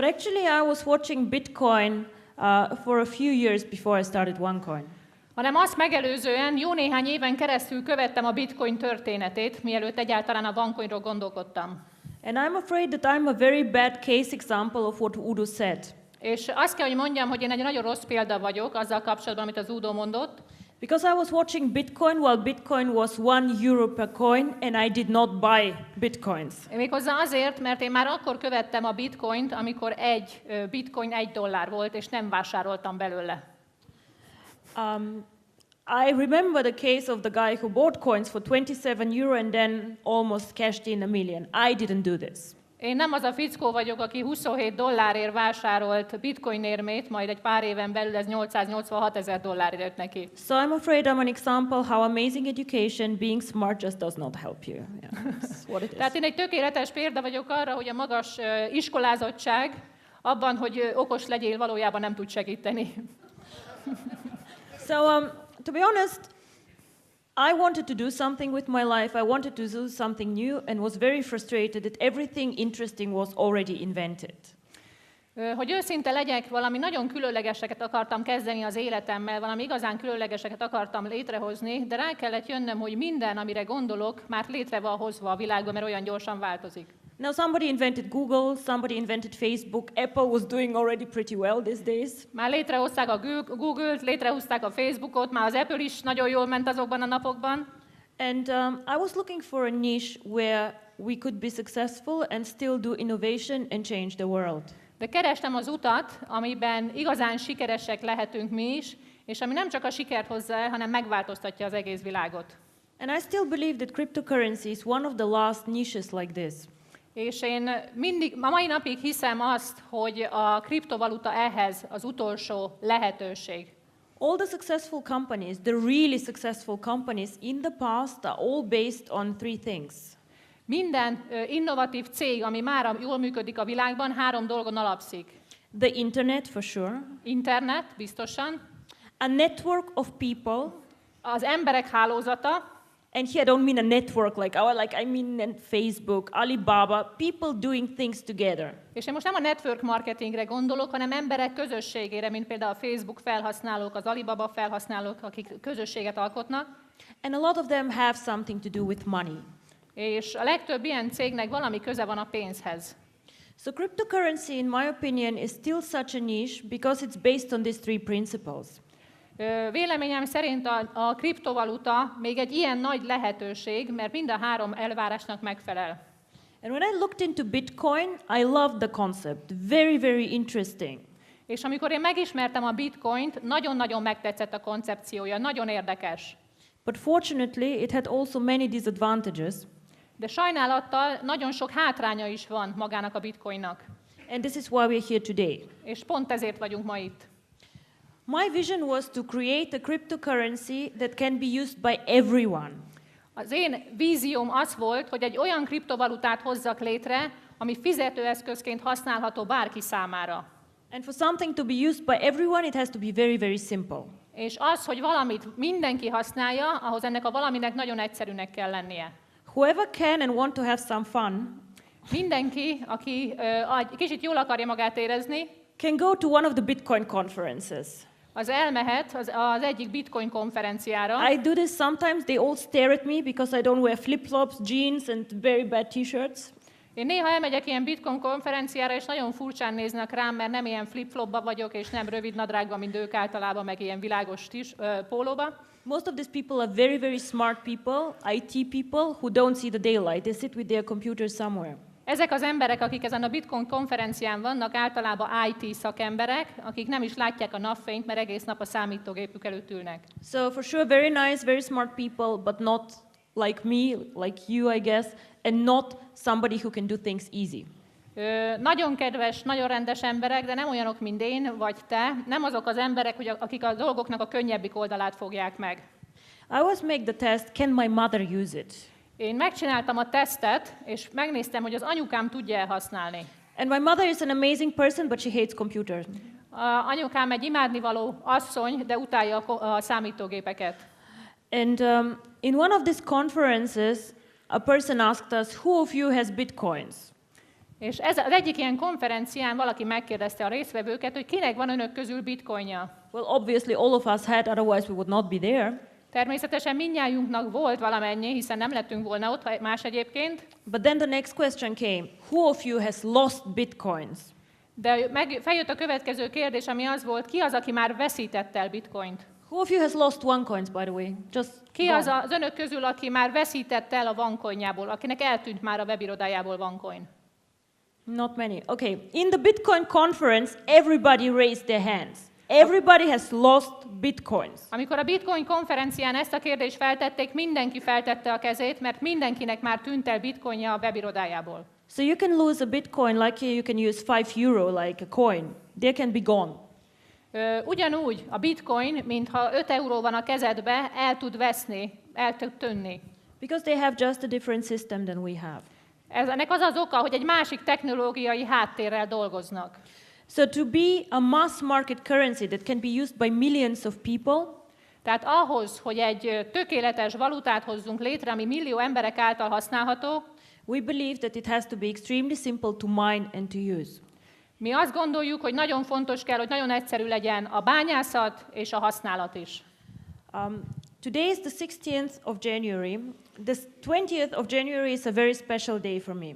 But actually I was watching Bitcoin for a few years before I started OneCoin. Hanem azt megelőzően jó néhány éven keresztül követtem a Bitcoin történetét, mielőtt egyáltalán a OneCoinról gondolkodtam. And I'm afraid that I'm a very bad case example of what Udo said. És azt kell, hogy mondjam, hogy én egy nagyon rossz példa vagyok azzal kapcsolatban, amit az Udo mondott. Because I was watching Bitcoin while Bitcoin was €1 per coin and I did not buy Bitcoins. Méghozzá azért, mert én már akkor követtem a Bitcoint, amikor egy Bitcoin $1 volt, és nem vásároltam belőle. I remember the case of the guy who bought coins for €27 and then almost cashed in $1 million. I didn't do this. Én nem az a fickó vagyok, aki $27 vásárolt bitcoin érmét, majd egy pár éven belül ez $886,000 jött neki. So I'm afraid I'm an example how amazing education, being smart just does not help you. Yeah, that's what it is. Tehát én egy tökéletes példa vagyok arra, hogy a magas iskolázottság abban, hogy okos legyél, valójában nem tud segíteni. So to be honest, I wanted to do something with my life. I wanted to do something new and was very frustrated that everything interesting was already invented. Hogy őszinte legyek, valami nagyon különlegeseket akartam kezdeni az életemmel, valami igazán különlegeseket akartam létrehozni, de rá kellett jönnöm, hogy minden, amire gondolok, már létre van hozva a világban, mert olyan gyorsan változik. Now somebody invented Google, somebody invented Facebook. Apple was doing already pretty well these days. Már létrehozták a Google-t, létrehozták a Facebookot, már az Apple is nagyon jól ment azokban a napokban. And I was looking for a niche where we could be successful and still do innovation and change the world. De kerestem az utat, amiben igazán sikeresek lehetünk mi is, és ami nem csak a sikert hozza el, hanem megváltoztatja az egész világot. And I still believe that cryptocurrency is one of the last niches like this. És én mindig, a mai napig hiszem azt, hogy a kriptovaluta ehhez az utolsó lehetőség. All the successful companies, the really successful companies in the past are all based on three things. Minden innovatív cég, ami már jól működik a világban, 3 dolgon alapszik. The internet, for sure. Internet, biztosan. A network of people. Az emberek hálózata. And here I don't mean a network I mean Facebook, Alibaba, people doing things together. És én most nem a network marketingre gondolok, hanem emberek közösségére, mint például a Facebook felhasználók, az Alibaba felhasználók, akik közösséget alkotnak. And a lot of them have something to do with money. És a legtöbb ilyen cégnek valami köze van a pénzhez. So cryptocurrency, in my opinion, is still such a niche because it's based on these three principles. Véleményem szerint a kriptovaluta még egy ilyen nagy lehetőség, mert mind a 3 elvárásnak megfelel. And when I looked into Bitcoin, I loved the concept. Very, very interesting. És amikor én megismertem a Bitcoint, nagyon-nagyon megtetszett a koncepciója, nagyon érdekes. But fortunately, it had also many disadvantages. De sajnálattal nagyon sok hátránya is van magának a Bitcoinnak. And this is why we're here today. És pont ezért vagyunk ma itt. My vision was to create a cryptocurrency that can be used by everyone. Az én vízióm az volt, hogy egy olyan kriptovalutát hozzak létre, ami fizetőeszközként használható bárki számára. And for something to be used by everyone, it has to be very, very simple. És az, hogy valamit mindenki használja, ahhoz ennek a valaminek nagyon egyszerűnek kell lennie. Whoever can and want to have some fun, mindenki, aki kicsit jól akarja magát érezni, can go to one of the Bitcoin conferences. Az elmehet az egyik Bitcoin konferenciára. I do this sometimes. They all stare at me because I don't wear flip-flops, jeans and very bad t-shirts. Én néha elmegyek ilyen Bitcoin konferenciára, és nagyon furcsán néznek rám, mert nem ilyen flip-flopba vagyok, és nem rövid nadrágban, mint ők általában, meg ilyen világos pólóba. Most of these people are very, very smart people, IT people, who don't see the daylight. They sit with their computer somewhere. Ezek az emberek, akik ezen a Bitcoin konferencián vannak, általában IT szakemberek, akik nem is látják a napfényt, mert egész nap a számítógépük előtt ülnek. So for sure, very nice, very smart people, but not like me, like you, I guess, and not somebody who can do things easy. Nagyon kedves, nagyon rendes emberek, de nem olyanok, mint én vagy te. Nem azok az emberek, akik a dolgoknak a könnyebbik oldalát fogják meg. I always make the test, can my mother use it? Én megcsináltam a tesztet, és megnéztem, hogy az anyukám tudja használni. And my mother is an amazing person, but she hates computers. Anyukám egy imádnivaló asszony, de utálja a számítógépeket. And in one of these conferences, a person asked us, who of you has bitcoins? És ez az egyik ilyen konferencián valaki megkérdezte a résztvevőket, hogy kinek van önök közül bitcoinja. Well, obviously all of us had, otherwise we would not be there. Természetesen mindnyájunknak volt valamennyi, hiszen nem lettünk volna ott más egyébként. But then the next question came, who of you has lost bitcoins? De feljött a következő kérdés, ami az volt, ki az, aki már veszített el bitcoint? Who of you has lost OneCoins, by the way? Just Ki gone. az az önök közül, aki már veszített el a OneCoinjából, akinek eltűnt már a webirodájából OneCoin? Not many. Okay, in the Bitcoin conference, everybody raised their hands. Everybody has lost bitcoins. Amikor a Bitcoin konferencián ezt a kérdést feltették, mindenki feltette a kezét, mert mindenkinek már tűnt el bitcoinja a webirodájából. So you can lose a bitcoin like you can use 5 euro like a coin. They can be gone. Ugyanúgy a bitcoin, mintha 5 euró van a kezedbe, el tud veszni, el tud tűnni. Because they have just a different system than we have. Ennek az az oka, hogy egy másik technológiai háttérrel dolgoznak. So to be a mass market currency that can be used by millions of people, Tehát ahhoz, hogy egy tökéletes valutát hozzunk létre, ami millió emberek által használható, we believe that it has to be extremely simple to mine and to use. mi azt gondoljuk, hogy nagyon fontos kell, hogy nagyon egyszerű legyen a bányászat és a használat is. Today is the 16th of January. The 20th of January is a very special day for me.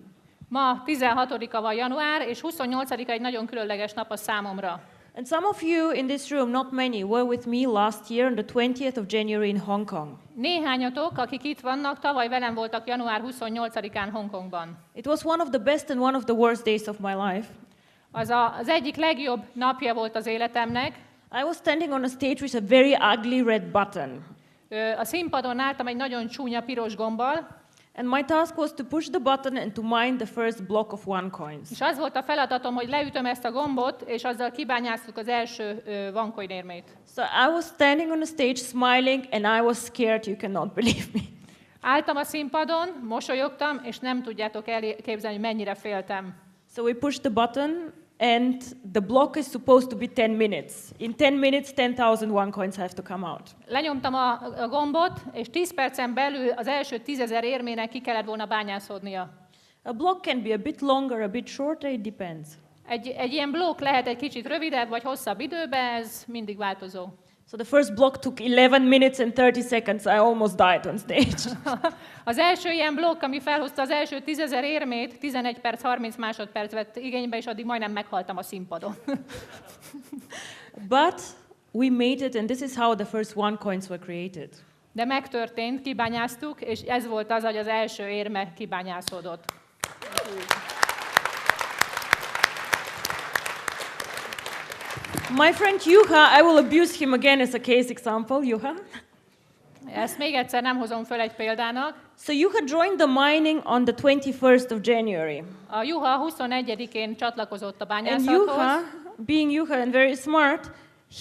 Ma 16-a van január, és 28-a egy nagyon különleges nap a számomra. And some of you in this room, not many, were with me last year on the 20th of January in Hong Kong. Néhányatok, akik itt vannak, tavaly velem voltak január 28-án Hongkongban. It was one of the best and one of the worst days of my life. Az egyik legjobb napja volt az életemnek. I was standing on a stage with a very ugly red button. A színpadon álltam egy nagyon csúnya piros gombbal, And my task was to push the button and to mine the first block of OneCoins. és az volt a feladatom, hogy leütöm ezt a gombot, és azzal kibányáztuk az első OneCoin érmét. So I was standing on a stage smiling and I was scared, you cannot believe me. Álltam a színpadon, mosolyogtam, és nem tudjátok elképzelni, hogy mennyire féltem. So we pushed the button and the block is supposed to be 10 minutes. In 10 minutes, 10,000 OneCoins have to come out. Lenyomtam a gombot, és 10 percen belül az első 10,000 érmének ki kellett volna bányászódnia. A block can be a bit longer, a bit shorter, it depends. Egy ilyen blokk lehet egy kicsit rövidebb vagy hosszabb időben, ez mindig változó. So the first block took 11 minutes and 30 seconds. I almost died on stage. Az első ilyen blokk, ami felhozta az első 10,000 érmét, 11 perc, 30 másodperc vett igénybe, és addig majdnem meghaltam a színpadon. But we made it, and this is how the first OneCoins were created. De megtörtént, kibányáztuk, és ez volt az, hogy az első érme kibányászódott. My friend Juha, I will abuse him again as a case example. Juha? Ezt még egyszer nem hozom föl egy példának. So Juha joined the mining on the 21st of January. A Juha 21-én csatlakozott a And bányászathoz. Juha, being Juha and very smart,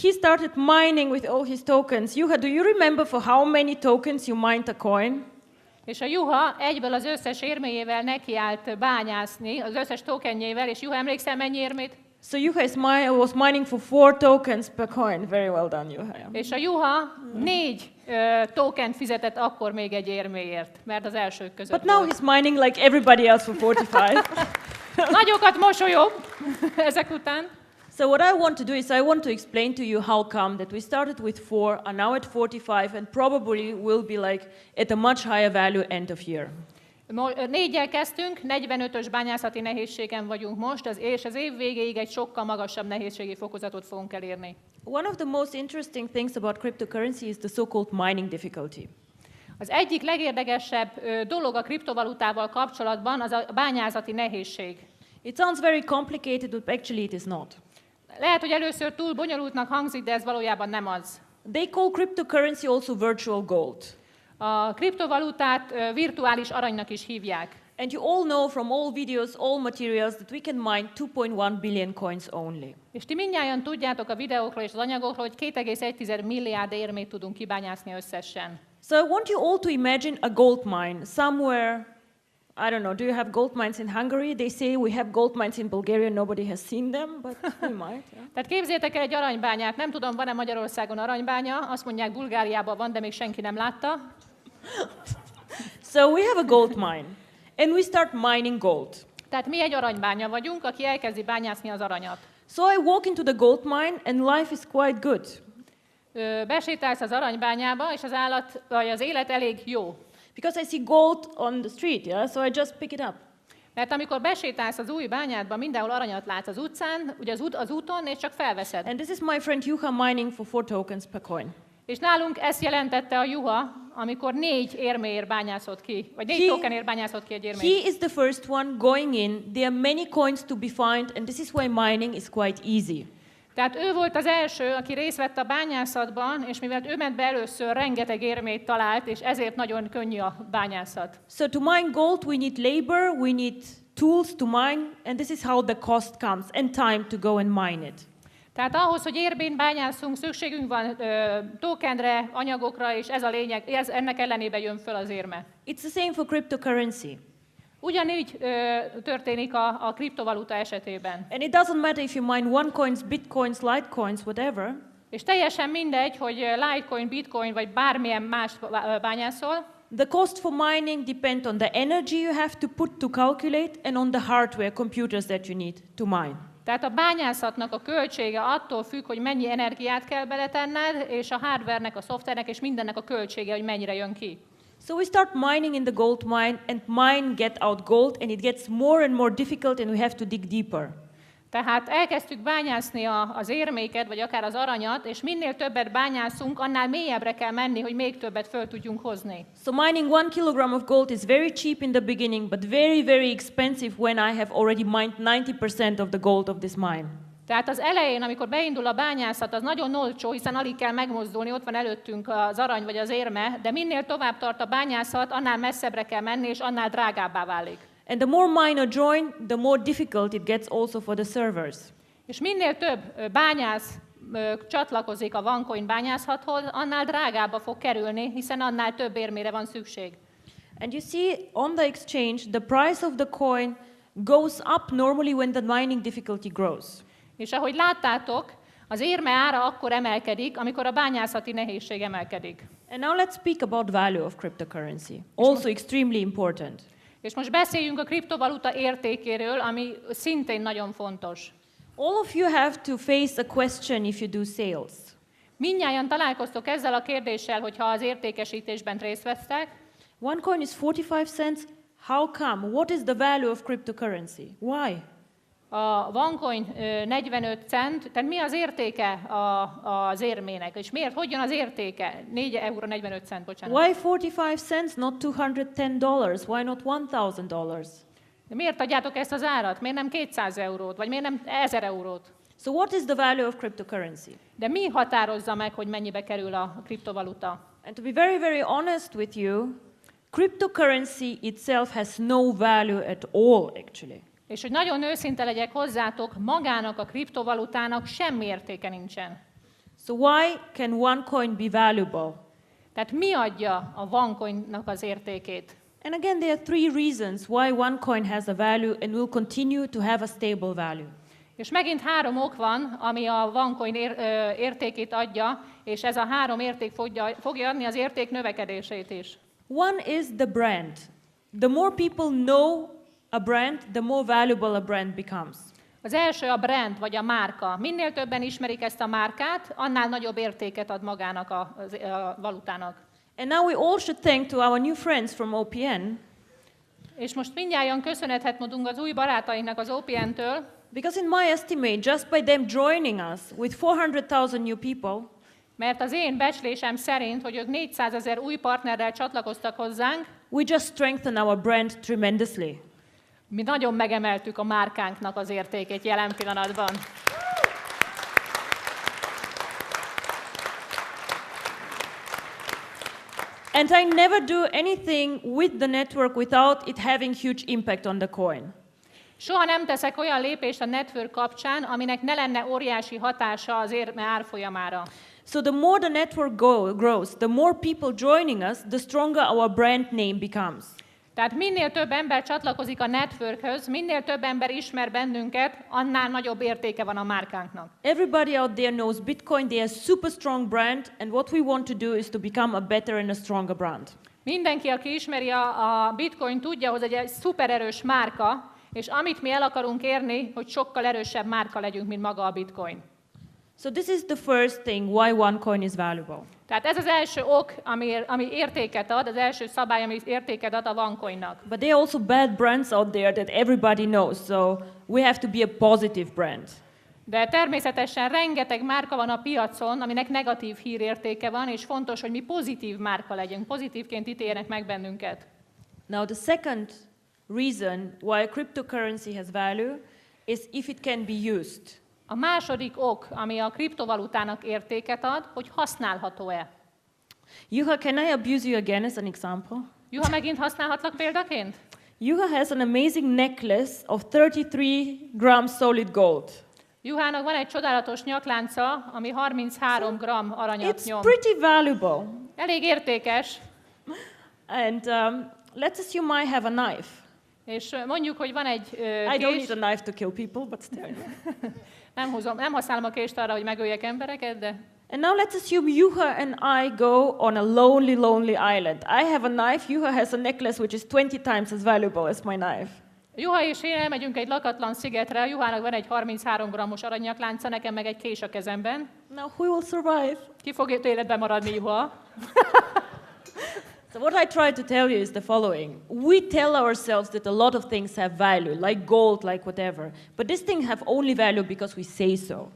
he started mining with all his tokens. Juha, do you remember for how many tokens you mined a coin? És a Juha egyből az összes érméjével nekiállt bányászni, az összes tokenjével, és Juha, emlékszel, mennyi érmét? So Juha was mining for 4 tokens per coin. Very well done, Juha. És a Juha 4 tokent fizetett akkor még egy érméért, mert az elsők között But now volt. he's mining like everybody else for 45. Nagyokat mosolyog ezek után. So what I want to do is I want to explain to you how come that we started with 4, are now at 45, and probably will be like at a much higher value end of year. 4-jel kezdtünk, 45-ös bányászati nehézségen vagyunk most, és az év végéig egy sokkal magasabb nehézségi fokozatot fogunk elérni. One of the most interesting things about cryptocurrency is the so-called mining difficulty. Az egyik legérdekesebb dolog a kriptovalutával kapcsolatban az a bányászati nehézség. It sounds very complicated, but actually it is not. Lehet, hogy először túl bonyolultnak hangzik, de ez valójában nem az. They call cryptocurrency also virtual gold. A kriptovalutát virtuális aranynak is hívják. And you all know from all videos, all materials that we can mine 2.1 billion coins only. És ti mindnyájan tudjátok a videókról és az anyagokról, hogy 2,1 milliárd érmét tudunk kibányászni összesen. So I want you all to imagine a gold mine somewhere. I don't know, do you have gold mines in Hungary? They say we have gold mines in Bulgaria, nobody has seen them, but we might. Yeah. Tehát képzeljétek el egy aranybányát, nem tudom, van-e Magyarországon aranybánya, azt mondják Bulgáriában van, de még senki nem látta. So we have a gold mine, and we start mining gold. Tehát mi egy aranybánya vagyunk, aki elkezdi bányászni az aranyat. So I walk into the gold mine and life is quite good. Besétálsz az aranybányába, és az élet elég jó. Because I see gold on the street, yeah? So I just pick it up. Mert amikor besétálsz az új bányádba, mindenhol aranyat látsz az utcán, ugye az úton, és csak felveszed. And this is my friend Juha mining for 4 tokens per coin. És nálunk ezt jelentette a Juha, amikor 4 érméért bányászott ki, vagy 4 tokenért bányászott ki egy érmét. He is the first one going in. There are many coins to be found, and this is why mining is quite easy. Tehát ő volt az első, aki részt vett a bányászatban, és mivel ő ment be először, rengeteg érmét talált, és ezért nagyon könnyű a bányászat. So to mine gold, we need labor, we need tools to mine, and this is how the cost comes, and time to go and mine it. Tehát ahhoz, hogy érmét bányászunk, szükségünk van tokenre, anyagokra, és ez a lényeg, ennek ellenében jön föl az érme. It's the same for cryptocurrency. Ugyanígy történik a kriptovaluta esetében. And it doesn't matter if you mine OneCoins, Bitcoins, Litecoins, whatever. És teljesen mindegy, hogy Litecoin, Bitcoin vagy bármilyen más bányászol. The cost for mining depends on the energy you have to put to calculate and on the hardware, computers that you need to mine. Tehát a bányászatnak a költsége attól függ, hogy mennyi energiát kell beletenned, és a hardvernek, a szoftvernek és mindennek a költsége, hogy mennyire jön ki. So we start mining in the gold mine, and mine get out gold, and it gets more and more difficult, and we have to dig deeper. Tehát elkezdtük bányászni az érméket, vagy akár az aranyat, és minél többet bányászunk, annál mélyebbre kell menni, hogy még többet föl tudjunk hozni. So mining 1 kilogram of gold is very cheap in the beginning, but very, very expensive when I have already mined 90% of the gold of this mine. Tehát az elején, amikor beindul a bányászat, az nagyon olcsó, hiszen alig kell megmozdulni, ott van előttünk az arany vagy az érme, de minél tovább tart a bányászat, annál messzebbre kell menni, és annál drágábbá válik. And the more miner join, the more difficult it gets also for the servers. És minél több bányász csatlakozik a OneCoin bányászathoz, annál drágábba fog kerülni, hiszen annál több érmére van szükség. And you see on the exchange, the price of the coin goes up normally when the mining difficulty grows. És ahogy láttátok, az érme ára akkor emelkedik, amikor a bányászati nehézség emelkedik. And now let's speak about value of cryptocurrency, also extremely important. És most beszéljünk a kriptovaluta értékéről, ami szintén nagyon fontos. All of you have to face a question if you do sales. Mindnyájan találkoztok ezzel a kérdéssel, hogyha az értékesítésben részt vesztek. One coin is 45 cents. How come? What is the value of cryptocurrency? Why? A OneCoin 45 cent, tehát mi az értéke az érmének? És miért? Hogy jön az értéke? 4,45 €, bocsánat. Why 45 cents, not $210? Why not $1,000? De miért adjátok ezt az árat? Miért nem 200 eurót? Vagy miért nem 1000 eurót? So what is the value of cryptocurrency? De mi határozza meg, hogy mennyibe kerül a kriptovaluta? And to be very, very honest with you, cryptocurrency itself has no value at all, actually. És hogy nagyon őszinte legyek hozzátok, magának a kriptovalutának semmi értéke nincsen. So why can one coin be valuable? Tehát mi adja a OneCoinnak az értékét? And again, there are 3 reasons why one coin has a value and will continue to have a stable value. És megint 3 ok van, ami a OneCoin értékét adja, és ez a 3 érték fogja adni az érték növekedését is. One is the brand. The more people know a brand, the more valuable a brand becomes. Az első a brand, vagy a márka. Minél többen ismerik ezt a márkát, annál nagyobb értéket ad magának a valutának. And now we all should thank to our new friends from OPN. És most mindnyájan köszönetet mondunk az új barátainknak az OPN-től, Because in my estimate, just by them joining us with 400,000 new people, mert az én becslésem szerint, hogy ők 400 000 új partnerrel csatlakoztak hozzánk, we just strengthen our brand tremendously. mi nagyon megemeltük a márkánknak az értékét jelen pillanatban. And I never do anything with the network without it having huge impact on the coin. Soha nem teszek olyan lépést a network kapcsán, aminek ne lenne óriási hatása az érme árfolyamára. So the more the network grows, the more people joining us, the stronger our brand name becomes. Tehát minél több ember csatlakozik a networkhöz, minél több ember ismer bennünket, annál nagyobb értéke van a márkánknak. Everybody out there knows Bitcoin, they are a super strong brand, and what we want to do is to become a better and a stronger brand. Mindenki, aki ismeri a Bitcoin, tudja, hogy egy szupererős márka, és amit mi el akarunk érni, hogy sokkal erősebb márka legyünk, mint maga a bitcoin. So this is the first thing why OneCoin is valuable. Tehát ez az első ok, ami értéket ad, az első szabály, ami értéket ad a OneCoinnak. But there are also bad brands out there that everybody knows, so we have to be a positive brand. De természetesen rengeteg márka van a piacon, aminek negatív hírértéke van, és fontos, hogy mi pozitív márka legyünk, pozitívként ítéljenek meg bennünket. Now the second reason why a cryptocurrency has value is if it can be used. A második ok, ami a kriptovalutának értéket ad, hogy használható-e. Yuha, can I abuse you again as an example? Juha, megint használhatlak példaként? Yuha has an amazing necklace of 33 grams solid gold. Juhának van egy csodálatos nyaklánca, ami 33 g aranyat It's nyom. pretty valuable. Elég értékes, And let's assume I have a knife. és mondjuk, hogy van egy I don't kés. need a knife to kill people, but still. Nem használom a kést arra, hogy megöljek embereket, de... And now let's assume Yuha and I go on a lonely, lonely island. I have a knife, Yuha has a necklace which is 20 times as valuable as my knife. Juha és én elmegyünk egy lakatlan szigetre, Juhának van egy 33 g-os aranynyaklánca, nekem meg egy kés a kezemben. Now who will survive? Ki fog életben maradni, Juha? So what I try to tell you is the following. We tell ourselves that a lot of things have value, like gold, like whatever. But this thing have only value because we say so.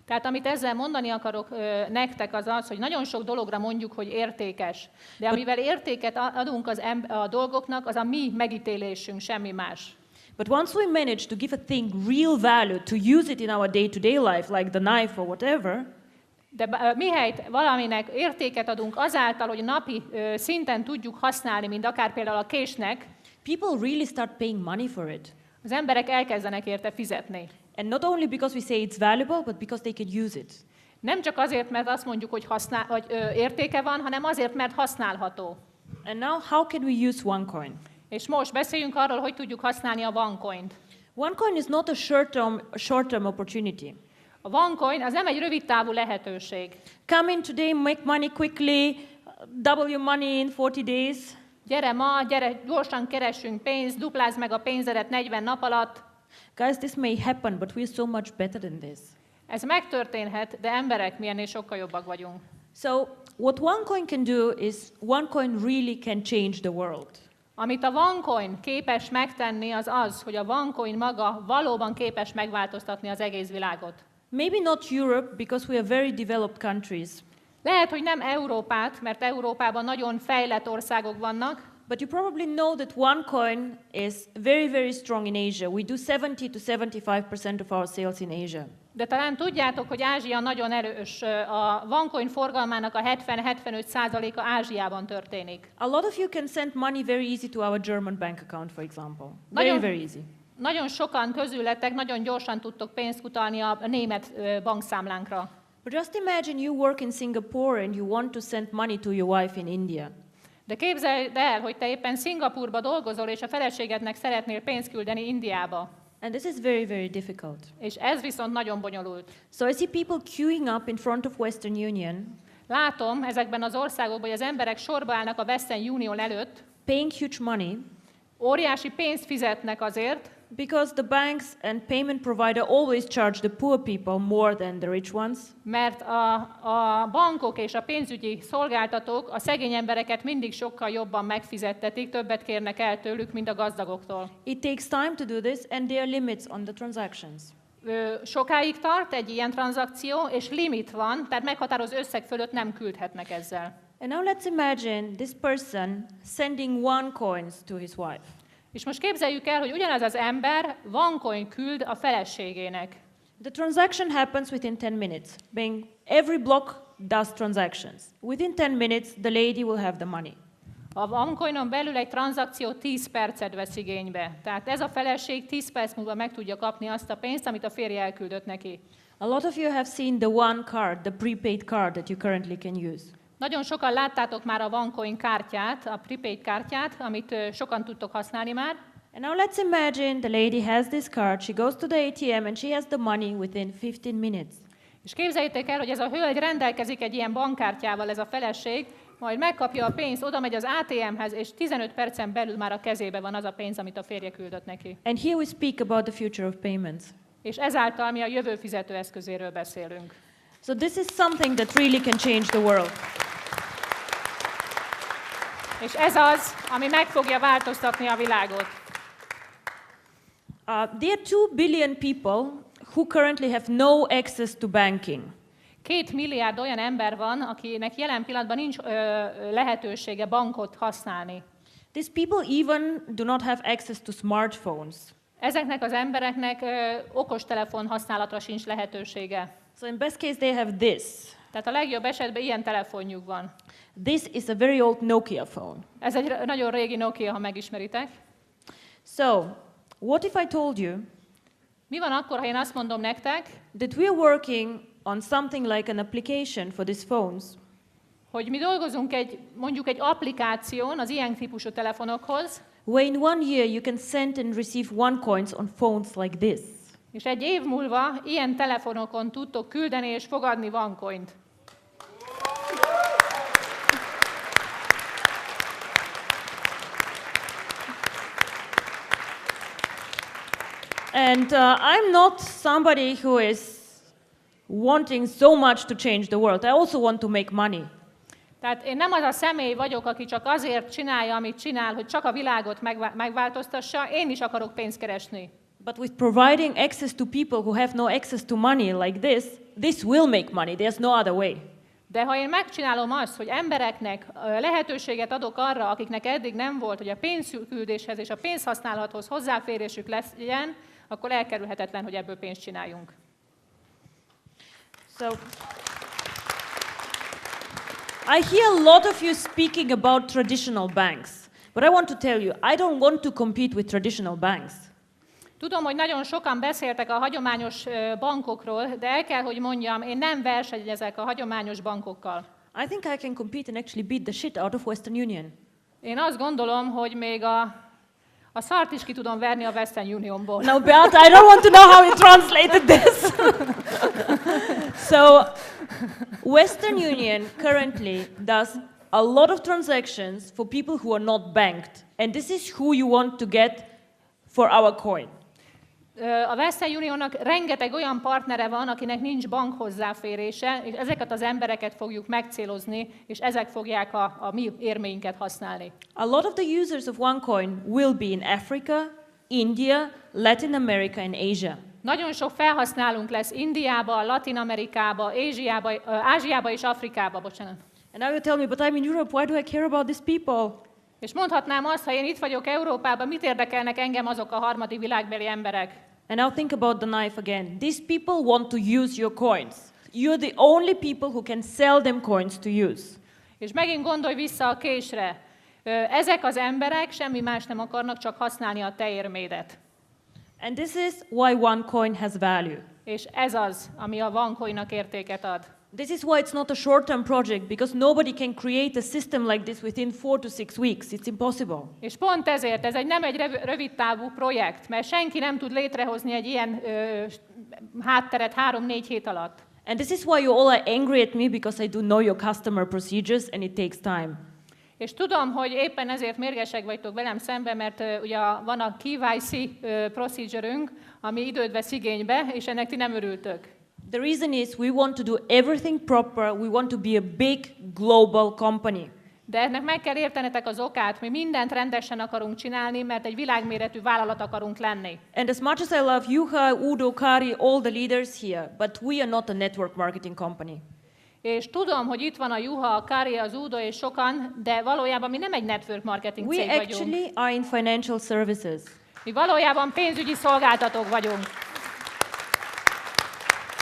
Tehát amit ezzel mondani akarok nektek az az, hogy nagyon sok dologra mondjuk, hogy értékes. De amivel értéket adunk a dolgoknak, az a mi megítélésünk, semmi más. But once we manage to give a thing real value, to use it in our day-to-day life, like the knife or whatever, de mihelyt valaminek értéket adunk azáltal, hogy napi szinten tudjuk használni, mint akár például a késnek, people really start paying money for it. az emberek elkezdenek érte fizetni. And not only because we say it's valuable, but because they can use it. Nem csak azért, mert azt mondjuk, hogy értéke van, hanem azért, mert használható. And now how can we use OneCoin? És most beszéljünk arról, hogy tudjuk használni a OneCoint. OneCoin is not a short-term opportunity. A OneCoin az nem egy rövidtávú lehetőség. Come in today, make money quickly, double your money in 40 days. Gyere, gyorsan keressünk pénzt, duplázd meg a pénzedet 40 nap alatt. Guys, this may happen, but we're so much better than this. Ez megtörténhet, de emberek mi ennél sokkal jobbak vagyunk. So what OneCoin can do is OneCoin really can change the world. Amit a OneCoin képes megtenni, az az, hogy a OneCoin maga valóban képes megváltoztatni az egész világot. Maybe not Europe, because we are very developed countries. Lehet, hogy nem Európát, mert Európában nagyon fejlett országok vannak, But you probably know that OneCoin is very, very strong in Asia. We do 70 to 75% of our sales in Asia. de talán tudjátok, hogy Ázsia nagyon erős. A OneCoin forgalmának a 70-75%-a Ázsiában történik. A lot of you can send money very easy to our German bank account, for example. Nagyon- Very easy. Nagyon sokan közületek nagyon gyorsan tudtok pénzt utalni a német bankszámlánkra. But just imagine you work in Singapore and you want to send money to your wife in India. De képzeld el, hogy te éppen Szingapúrba dolgozol, és a feleségednek szeretnél pénzt küldeni Indiába. And this is very, very difficult. És ez viszont nagyon bonyolult. So I see people queuing up in front of Western Union, Látom ezekben az országokban, hogy az emberek sorba állnak a Western Union előtt, paying huge money, óriási pénzt fizetnek azért, because the banks and payment provider always charge the poor people more than the rich ones. mert a bankok és a pénzügyi szolgáltatók a szegény embereket mindig sokkal jobban megfizettetik, többet kérnek el tőlük, mint a gazdagoktól. It takes time to do this, and there are limits on the transactions. Sokáig tart egy ilyen tranzakció, és limit van, tehát meghatározott összeg fölött nem küldhetnek ezzel. And now let's imagine this person sending OneCoins to his wife. És most képzeljük el, hogy ugyanaz az ember OneCoin küld a feleségének. The transaction happens within 10 minutes. Being every block does transactions. Within 10 minutes, the lady will have the money. A OneCoinon belül egy tranzakció 10 percet vesz igénybe. Tehát ez a feleség 10 perc múlva meg tudja kapni azt a pénzt, amit a férje elküldött neki. A lot of you have seen the one card, the prepaid card that you currently can use. Nagyon sokan láttátok már a OneCoin kártyát, a prepaid kártyát, amit sokan tudtok használni már. And now let's imagine the lady has this card, she goes to the ATM and she has the money within 15 minutes. És képzeljétek el, hogy ez a hölgy rendelkezik egy ilyen bankkártyával, ez a feleség, majd megkapja a pénzt, oda megy az ATM-hez, és 15 percen belül már a kezébe van az a pénz, amit a férje küldött neki. And here we speak about the future of payments. És ezáltal mi a jövő fizetőeszközéről beszélünk. So this is something that really can change the world. És ez az, ami meg fogja változtatni a világot. There are 2 billion people who currently have no access to banking. 2 milliárd olyan ember van, akinek jelen pillanatban nincs lehetősége bankot használni. These people even do not have access to smartphones. Ezeknek az embereknek okostelefon használatra sincs lehetősége. So in best case they have this. Tehát a legjobb esetben ilyen telefonjuk van. This is a very old Nokia phone. Ez egy nagyon régi Nokia, ha megismeritek. So, what if I told you Mi van akkor, ha én azt mondom nektek, that we are working on something like an application for these phones, hogy mi dolgozunk mondjuk egy applikáción az ilyen típusú telefonokhoz, where in 1 year you can send and receive OneCoins on phones like this. és egy év múlva ilyen telefonokon tudtok küldeni és fogadni OneCoint. And I'm not somebody who is wanting so much to change the world. I also want to make money. Tehát én nem az a személy vagyok, aki csak azért csinálja, amit csinál, hogy csak a világot megváltoztassa, én is akarok pénzt keresni. But with providing access to people who have no access to money like this will make money. There's no other way. De ha én megcsinálom azt, hogy embereknek lehetőséget adok arra, akiknek eddig nem volt, hogy a pénzküldéshez és a pénzhasználathoz hozzáférésük legyen, akkor elkerülhetetlen, hogy ebből pénzt csináljunk. So, I hear a lot of you speaking about traditional banks, but I want to tell you, I don't want to compete with traditional banks. Tudom, hogy nagyon sokan beszéltek a hagyományos bankokról, de el kell, hogy mondjam, én nem versenyezek a hagyományos bankokkal. I think I can compete and actually beat the shit out of Western Union. Én azt gondolom, hogy még a szart is ki tudom verni a Western Unionból. Now, Beata, I don't want to know how you translated this. So, Western Union currently does a lot of transactions for people who are not banked. And this is who you want to get for our coin. A Western Unionnak rengeteg olyan partnere van, akinek nincs bank hozzáférése, és ezeket az embereket fogjuk megcélozni, és ezek fogják a mi érméinket használni. A lot of the users of OneCoin will be in Africa, India, Latin America and Asia. Nagyon sok felhasználónk lesz Indiába, Latin Amerikába, Ázsiába és Afrikába, bocsánat. And now you tell me, but I'm in Europe, why do I care about these people? És mondhatnám azt, ha én itt vagyok Európában, mit érdekelnek engem azok a harmadik világbeli emberek? And now think about the knife again. These people want to use your coins. You're the only people who can sell them coins to use. És megint gondolj vissza a késre. Ezek az emberek semmi más nem akarnak, csak használni a te érmédet. And this is why OneCoin has value. És ez az, ami a OneCoinnak értéket ad. This is why it's not a short-term project, because nobody can create a system like this within 4 to 6 weeks. It's impossible. És pont ezért ez nem egy rövid távú projekt, mert senki nem tud létrehozni egy ilyen hátteret 3-4 hét alatt. And this is why you all are angry at me, because I do know your customer procedures and it takes time. És tudom, hogy éppen ezért mérgesek vagytok velem szemben, mert ugye van a KYC procedure-ünk, ami időt vesz igénybe, és ennek ti nem örültök. The reason is we want to do everything proper. We want to be a big global company. De ennek meg kell értenetek az okát, mi mindent rendesen akarunk csinálni, mert egy világméretű vállalat akarunk lenni. And as much as I love Juha, Udo, Kari, all the leaders here, but we are not a network marketing company. És tudom, hogy itt van a Juha, a Kari, az Udo és sokan, de valójában mi nem egy network marketing cég We vagyunk. actually are in financial services. Mi valójában pénzügyi szolgáltatók vagyunk.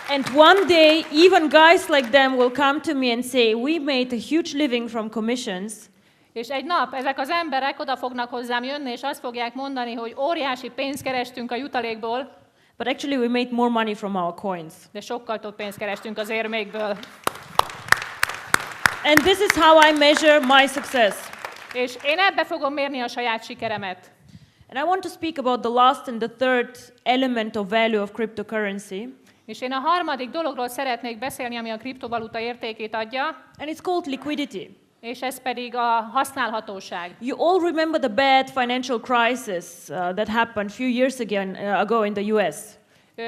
And one day, even guys like them will come to me and say, we made a huge living from commissions. És egy nap ezek az emberek oda fognak hozzám jönni, és azt fogják mondani, hogy óriási pénzt kerestünk a jutalékból, But actually we made more money from our coins. de sokkal több pénzt kerestünk az érmékből. And this is how I measure my success. És én ebbe fogom mérni a saját sikeremet. And I want to speak about the last and the third element of value of cryptocurrency. És én a harmadik dologról szeretnék beszélni, ami a kriptovaluta értékét adja. And it's called liquidity. és ez pedig a használhatóság. You all remember the bad financial crisis that happened a few years ago in the US.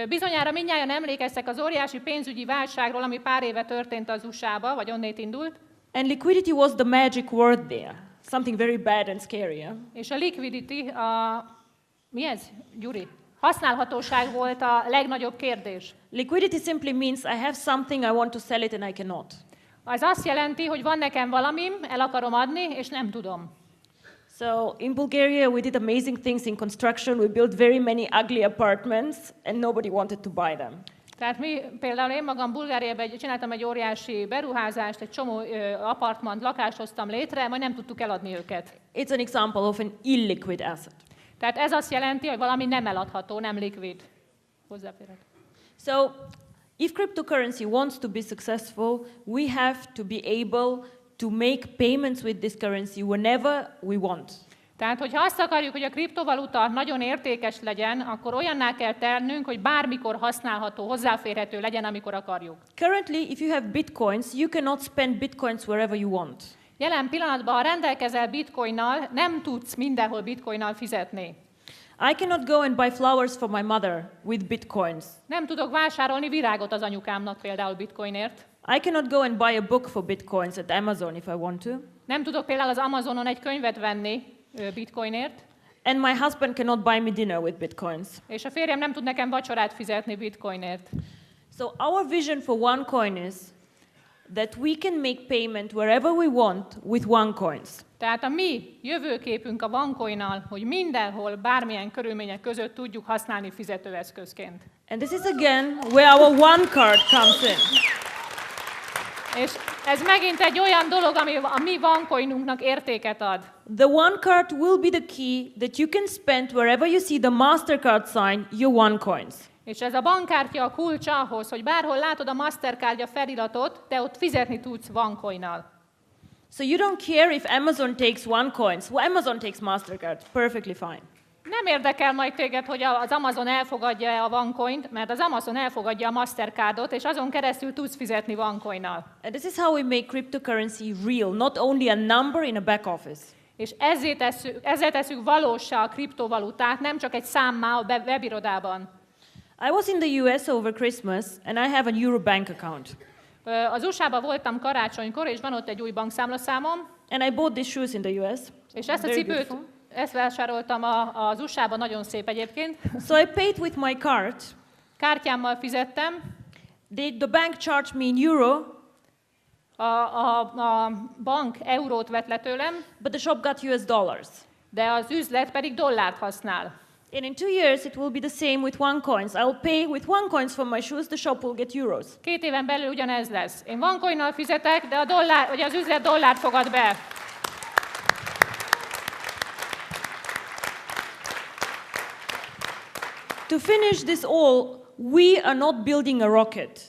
Bizonyára mindnyájan emlékeztek az óriási pénzügyi válságról, ami pár éve történt az USA-ba, vagy onnét indult. And liquidity was the magic word there. Something very bad and scary. Yeah? És a liquidity, mi ez, Gyuri? Használhatóság volt a legnagyobb kérdés. Liquidity simply means I have something, I want to sell it and I cannot. Az azt jelenti, hogy van nekem valamim, el akarom adni, és nem tudom. So in Bulgaria we did amazing things in construction. We built very many ugly apartments and nobody wanted to buy them. Tehát például én magam Bulgáriában csináltam egy óriási beruházást, egy csomó apartmant, lakást hoztam létre, majd nem tudtuk eladni őket. It's an example of an illiquid asset. Tehát ez azt jelenti, hogy valami nem eladható, nem likvid. Hozzáférhető. So if cryptocurrency wants to be successful, we have to be able to make payments with this currency whenever we want. Tehát, hogyha azt akarjuk, hogy a kriptovaluta nagyon értékes legyen, akkor olyanná kell tennünk, hogy bármikor használható, hozzáférhető legyen, amikor akarjuk. Currently, if you have bitcoins, you cannot spend bitcoins wherever you want. Jelen pillanatban, ha rendelkezel bitcoinnal, nem tudsz mindenhol bitcoinnal fizetni. I cannot go and buy flowers for my mother with bitcoins. Nem tudok vásárolni virágot az anyukámnak például bitcoinért. I cannot go and buy a book for bitcoins at Amazon if I want to. Nem tudok például az Amazonon egy könyvet venni bitcoinért. And my husband cannot buy me dinner with bitcoins. És a férjem nem tud nekem vacsorát fizetni bitcoinért. So our vision for OneCoin is that we can make payment wherever we want with OneCoins. Tehát a mi jövőképünk a OneCoinnal, hogy mindenhol, bármilyen körülmények között tudjuk használni fizetőeszközként. And this is again where our One Card comes in. És ez megint egy olyan dolog, ami a mi OneCoinunknak értéket ad. The One Card will be the key that you can spend wherever you see the Mastercard sign your OneCoins. És ez a bankkártya a kulcs ahhoz, hogy bárhol látod a Mastercardja feliratot, te ott fizetni tudsz OneCoinnal. So you don't care if Amazon takes OneCoins. Well, Amazon takes Mastercard. Perfectly fine. Nem érdekel majd téged, hogy az Amazon elfogadja a OneCoint, mert az Amazon elfogadja a Mastercardot, és azon keresztül tudsz fizetni OneCoinnal. And this is how we make cryptocurrency real, not only a number in a back office. És ezzel tesszük valóssá a kriptovalutát, nem csak egy számmá a webirodában. I was in the US over Christmas, and I have an Euro bank account. Az USA-ban voltam karácsonykor, és van ott egy új bankszámlaszámom. And I bought these shoes in the US. És ezt a cipőt, ezt vásároltam az USA-ban, nagyon szép egyébként. So I paid with my card. Kártyámmal fizettem. The bank charged me in euro. A bank eurót vett le tőlem, but the shop got US dollars. De az üzlet pedig dollárt használ. And in 2 years it will be the same with OneCoins. I'll pay with OneCoins for my shoes, the shop will get euros. 2 éven belül ugyanez lesz. Én OneCoinnal fizetek, de az üzlet dollárt fogad be. To finish this all, we are not building a rocket.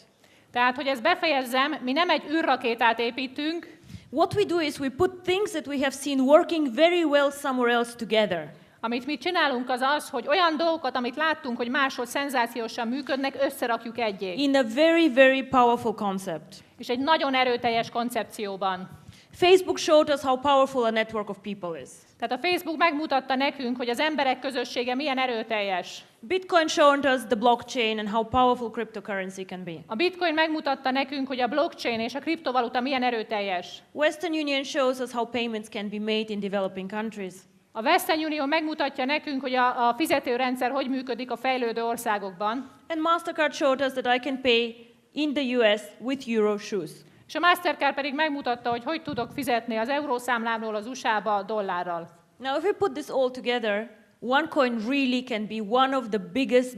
Tehát, hogy ezt befejezzem, mi nem egy űrrakétát építünk. What we do is we put things that we have seen working very well somewhere else together. Amit mi csinálunk az az, hogy olyan dolgokat, amit láttunk, hogy máshol szenzációsan működnek, összerakjuk egyé. In a very, very powerful concept. És egy nagyon erőteljes koncepcióban. Facebook showed us how powerful a network of people is. Tehát a Facebook megmutatta nekünk, hogy az emberek közössége milyen erőteljes. Bitcoin showed us the blockchain and how powerful cryptocurrency can be. A Bitcoin megmutatta nekünk, hogy a blockchain és a kriptovaluta milyen erőteljes. Western Union shows us how payments can be made in developing countries. A Western Union megmutatja nekünk, hogy a fizetőrendszer hogy működik a fejlődő országokban. And Mastercard showed us that I can pay in the US with euro shoes. És a Mastercard pedig megmutatta, hogy hogy tudok fizetni az eurószámlámról az USA-ba dollárral. Now if we put this all together, OneCoin really can be one of the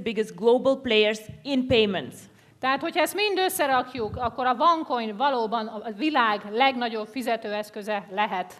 biggest global players in payments. Tehát, hogyha ezt mind összerakjuk, akkor a OneCoin valóban a világ legnagyobb fizetőeszköze lehet.